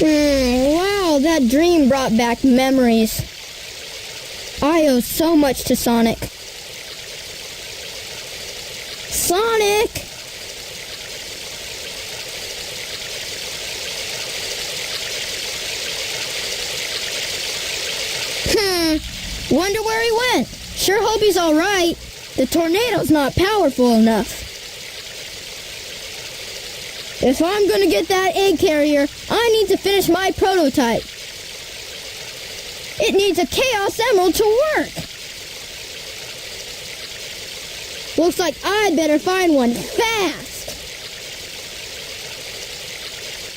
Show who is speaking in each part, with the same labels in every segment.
Speaker 1: Wow, that dream brought back memories. I owe so much to Sonic. Sonic! Wonder where he went. Sure hope he's alright. The tornado's not powerful enough. If I'm gonna get that egg carrier, I need to finish my prototype. It needs a Chaos Emerald to work. Looks like I'd better find one fast.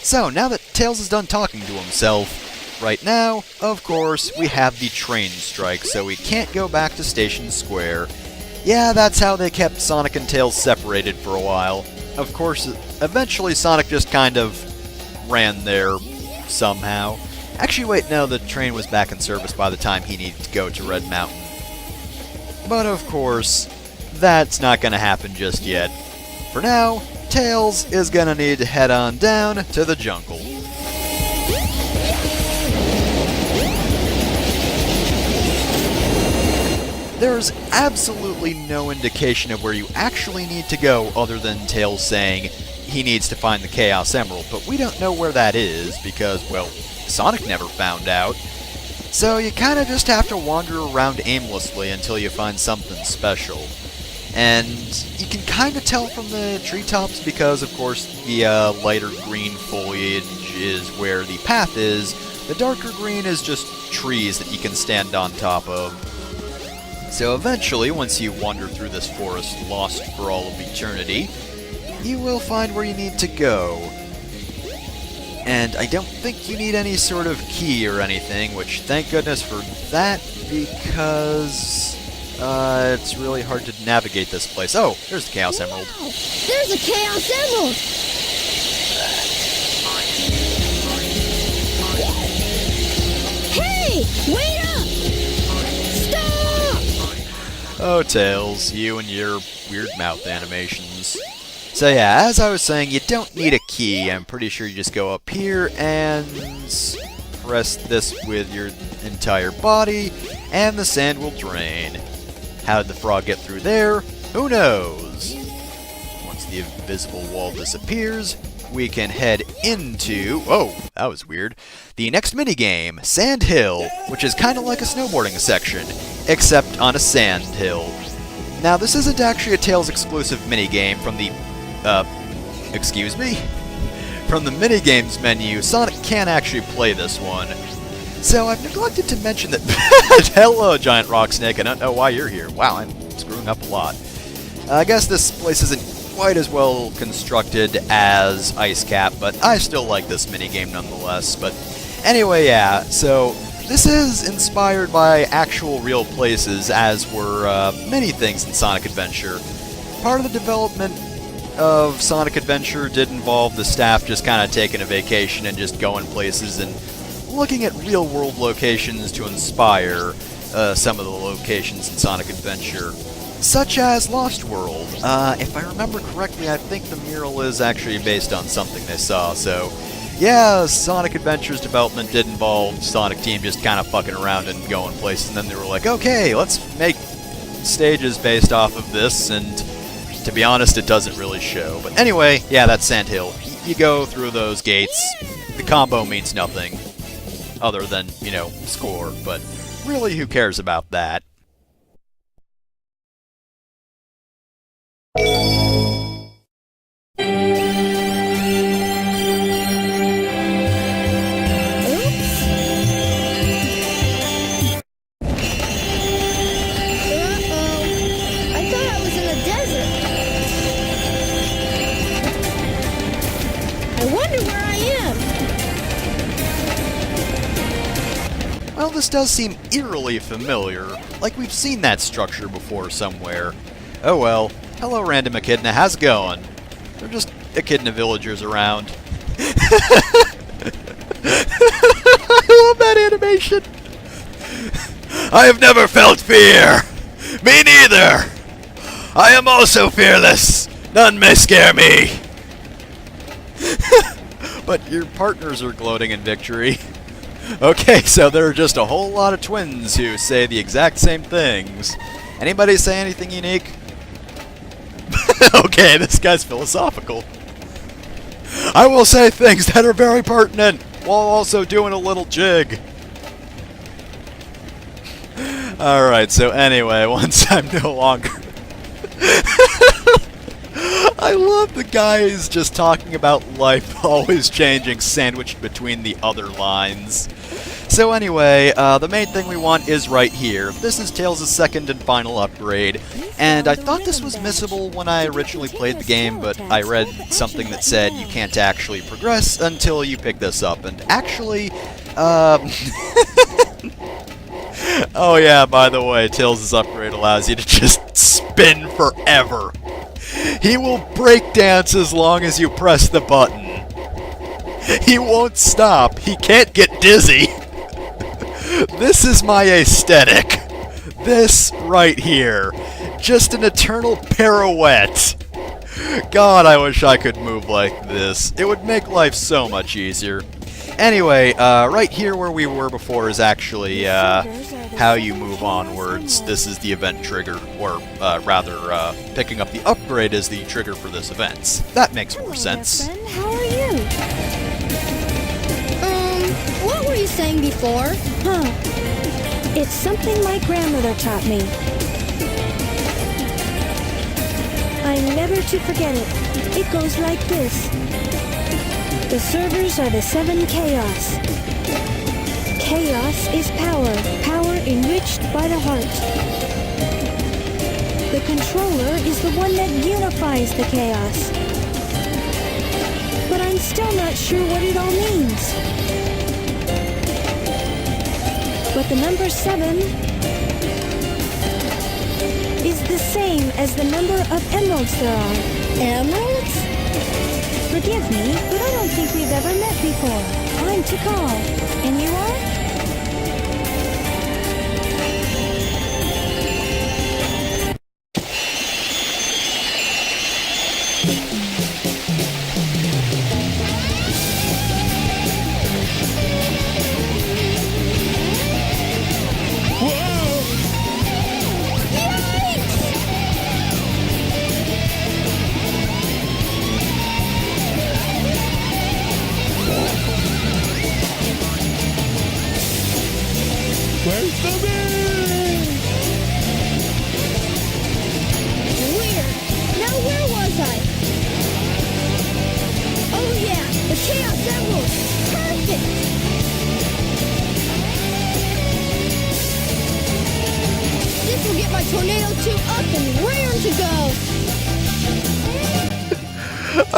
Speaker 2: So, now that Tails is done talking to himself, right now, of course, we have the train strike, so we can't go back to Station Square. Yeah, that's how they kept Sonic and Tails separated for a while. Of course, eventually Sonic just kind of ran there somehow. Actually, wait, no, the train was back in service by the time he needed to go to Red Mountain. But of course, that's not going to happen just yet. For now, Tails is going to need to head on down to the jungle. There's absolutely no indication of where you actually need to go other than Tails saying he needs to find the Chaos Emerald, but we don't know where that is because, well, Sonic never found out. So you kind of just have to wander around aimlessly until you find something special. And you can kind of tell from the treetops because, of course, the lighter green foliage is where the path is. The darker green is just trees that you can stand on top of. So eventually, once you wander through this forest lost for all of eternity, you will find where you need to go. And I don't think you need any sort of key or anything, which thank goodness for that, because it's really hard to navigate this place. Oh, there's the Chaos Emerald.
Speaker 1: Wow, there's a Chaos Emerald! Hey! Wait up!
Speaker 2: Oh, Tails, you and your weird mouth animations. So yeah, as I was saying, you don't need a key. I'm pretty sure you just go up here and press this with your entire body, and the sand will drain. How did the frog get through there? Who knows? Once the invisible wall disappears, we can head into... Oh, that was weird. The next minigame, Sand Hill, which is kind of like a snowboarding section, except on a sand hill. Now, this isn't actually a Tails exclusive minigame from the... excuse me? From the minigames menu, Sonic can't actually play this one. So I've neglected to mention that... Hello, Giant Rock Snake, I don't know why you're here. Wow, I'm screwing up a lot. I guess this place isn't quite as well constructed as Ice Cap, but I still like this minigame nonetheless. But anyway, yeah, so this is inspired by actual real places, as were many things in Sonic Adventure. Part of the development of Sonic Adventure did involve the staff just kind of taking a vacation and just going places and looking at real-world locations to inspire some of the locations in Sonic Adventure, such as Lost World. If I remember correctly, I think the mural is actually based on something they saw, so yeah, Sonic Adventure's development did involve Sonic Team just kind of fucking around and going places, and then they were like, okay, let's make stages based off of this, and to be honest, it doesn't really show. But anyway, yeah, that's Sand Hill. You go through those gates. The combo means nothing other than, you know, score, but really, who cares about that? this does seem eerily familiar, like we've seen that structure before somewhere. Oh well. Hello, random echidna, how's it going? They're just echidna villagers around. I love that animation! I have never felt fear! Me neither! I am also fearless! None may scare me! But your partners are gloating in victory. Okay, so there are just a whole lot of twins who say the exact same things. Anybody say anything unique? Okay, this guy's philosophical. I will say things that are very pertinent, while also doing a little jig. Alright, so anyway, once I'm no longer... I love the guys just talking about life always changing, sandwiched between the other lines. So anyway, the main thing we want is right here. This is Tails' second and final upgrade, and I thought this was missable when I originally played the game, but I read something that said you can't actually progress until you pick this up, and actually, oh yeah, by the way, Tails' upgrade allows you to just spin forever. He will break dance as long as you press the button. He won't stop. He can't get dizzy. This is my aesthetic. This right here. Just an eternal pirouette. God, I wish I could move like this. It would make life so much easier. Anyway, right here where we were before is actually how you move onwards. This is the event trigger, or rather, picking up the upgrade is the trigger for this event. That makes more sense.
Speaker 1: Friend, how are you? What were you saying before?
Speaker 3: Huh. It's something my grandmother taught me. I'm never to forget it. It goes like this. The servers are the 7 chaos. Chaos is power, power enriched by the heart. The controller is the one that unifies the chaos. But I'm still not sure what it all means. But the number 7 is the same as the number of emeralds there are.
Speaker 1: Emeralds?
Speaker 3: Forgive me, but I don't think we've ever met before. I'm Tikal. And you are?
Speaker 4: Where's the man?
Speaker 1: Weird. Now where was I? Oh yeah, the Chaos Emerald. Perfect. This will get my Tornado 2 up and raring to go.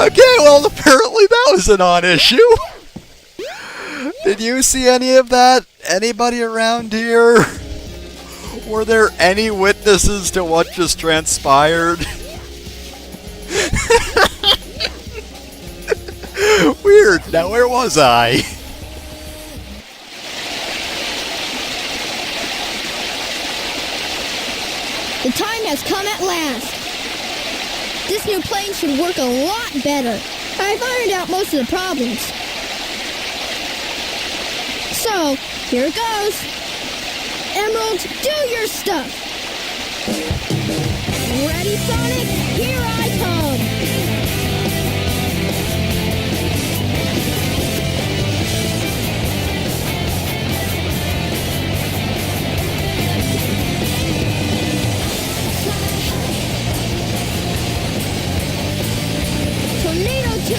Speaker 2: Okay, well, apparently that was a non-issue. Did you see any of that? Anybody around here? Were there any witnesses to what just transpired? Weird. Now, where was I?
Speaker 1: The time has come at last. This new plane should work a lot better. I've ironed out most of the problems. So, here it goes. Emerald, do your stuff. Ready, Sonic? Here I come. Tornado 2,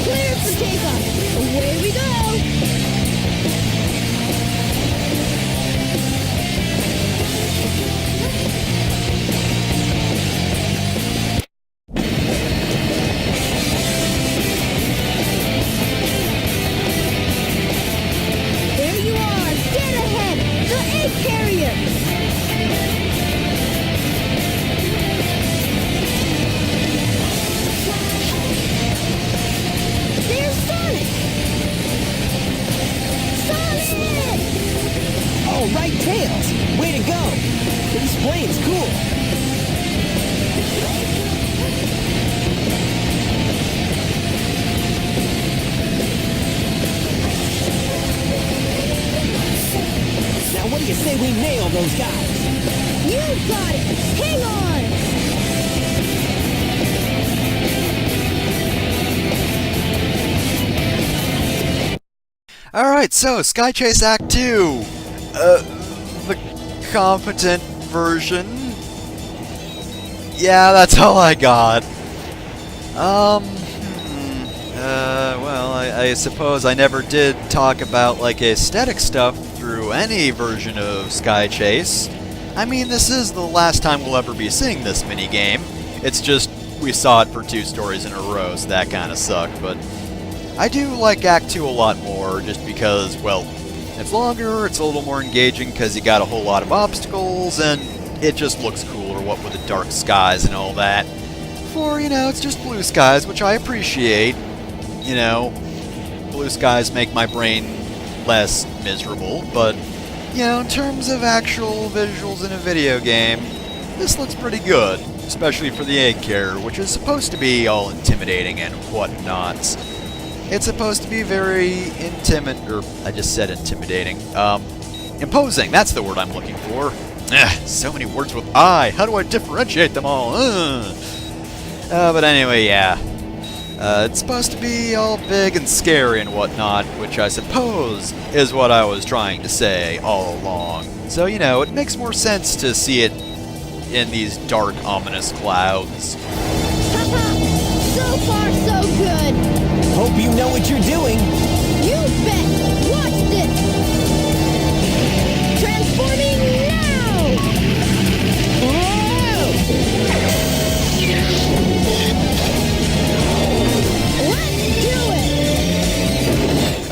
Speaker 1: clear for takeoff. Away we go. There you are, dead ahead.
Speaker 5: those guys.
Speaker 1: You've got it! Hang on!
Speaker 2: Alright, so Sky Chase Act 2. The competent version. Yeah, that's all I got. Well, I suppose I never did talk about, like, aesthetic stuff through any version of Sky Chase. I mean, this is the last time we'll ever be seeing this minigame. It's just, we saw it for 2 stories in a row, so that kinda sucked, but I do like Act 2 a lot more, just because, well, it's longer, it's a little more engaging because you got a whole lot of obstacles, and it just looks cooler, what with the dark skies and all that. For, you know, it's just blue skies, which I appreciate. You know, blue skies make my brain less miserable, but, you know, in terms of actual visuals in a video game, this looks pretty good, especially for the egg carrier, which is supposed to be all intimidating and whatnot. It's supposed to be very I just said intimidating. Imposing, that's the word I'm looking for. So many words with I, how do I differentiate them all? But anyway, yeah. It's supposed to be all big and scary and whatnot, which I suppose is what I was trying to say all along. So, you know, it makes more sense to see it in these dark, ominous clouds.
Speaker 1: Haha! So far, so good!
Speaker 5: Hope you know what you're doing.
Speaker 1: You bet! Watch this! Transforming now! Whoa! Let's do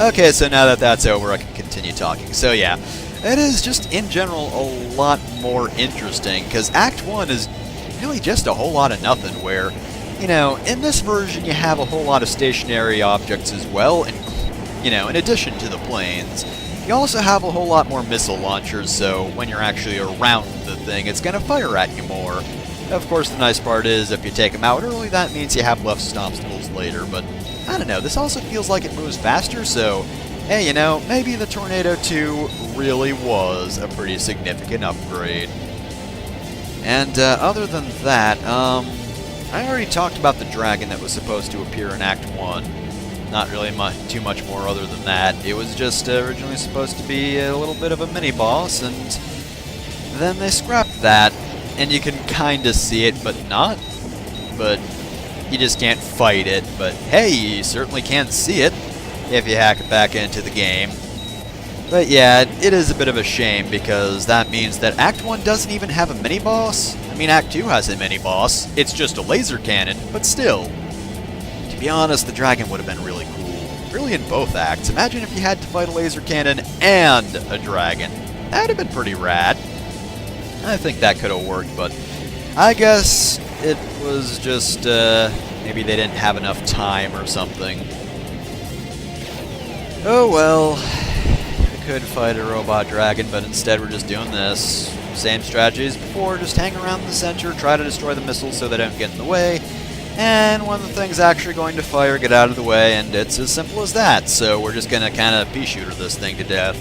Speaker 1: it!
Speaker 2: Okay, so now that that's over, I can continue talking. So yeah, it is just, in general, a lot more interesting, because Act 1 is really just a whole lot of nothing, where, you know, in this version you have a whole lot of stationary objects as well, and, you know, in addition to the planes, you also have a whole lot more missile launchers, so when you're actually around the thing, it's going to fire at you more. Of course, the nice part is, if you take them out early, that means you have less obstacles later, but I don't know, this also feels like it moves faster, so, hey, you know, maybe the Tornado 2 really was a pretty significant upgrade. And other than that, I already talked about the dragon that was supposed to appear in Act 1. Not really too much more other than that. It was just originally supposed to be a little bit of a mini-boss, and then they scrapped that, and you can kinda see it, but not. But you just can't fight it, but hey, you certainly can see it if you hack it back into the game. But yeah, it is a bit of a shame, because that means that Act 1 doesn't even have a mini-boss. I mean, Act 2 has a mini-boss. It's just a laser cannon, but still. To be honest, the dragon would have been really cool. Really in both acts. Imagine if you had to fight a laser cannon and a dragon. That would have been pretty rad. I think that could have worked, but I guess it was just, maybe they didn't have enough time or something. Oh well. Could fight a robot dragon, but instead we're just doing this. Same strategy as before, just hang around the center, try to destroy the missiles so they don't get in the way, and when the thing's actually going to fire, get out of the way, and it's as simple as that. So we're just gonna kind of pea-shooter this thing to death.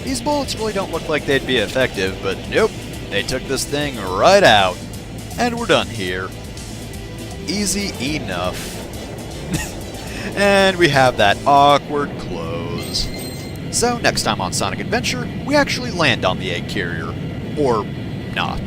Speaker 2: These bullets really don't look like they'd be effective, but nope, they took this thing right out. And we're done here. Easy enough. And we have that awkward close. So, next time on Sonic Adventure, we actually land on the egg carrier. Or not.